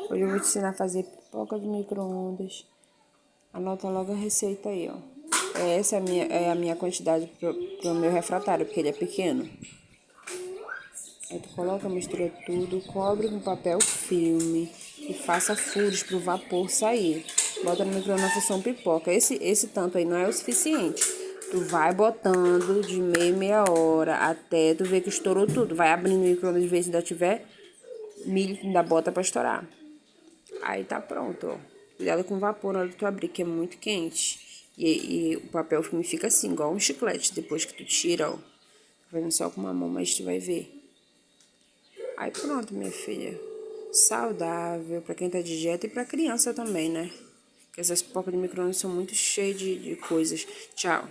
Hoje eu vou te ensinar a fazer pipoca de micro-ondas. Anota logo a receita aí, ó. Essa é a minha quantidade pro meu refratário, porque ele é pequeno. Aí tu coloca, mistura tudo, cobre com papel filme e faça furos pro vapor sair. Bota no micro-ondas na função pipoca. Esse tanto aí não é o suficiente. Tu vai botando de meia em meia hora até tu ver que estourou tudo. Vai abrindo o micro-ondas de vez se ainda tiver milho, ainda bota pra estourar. Aí tá pronto, ó. Cuidado com o vapor na hora de tu abrir, que é muito quente. E o papel filme fica assim, igual um chiclete, depois que tu tira, ó. Tá fazendo só com uma mão, mas tu vai ver. Aí pronto, minha filha. Saudável pra quem tá de dieta e pra criança também, né? Porque essas pipocas de micro-ondas são muito cheias de coisas. Tchau.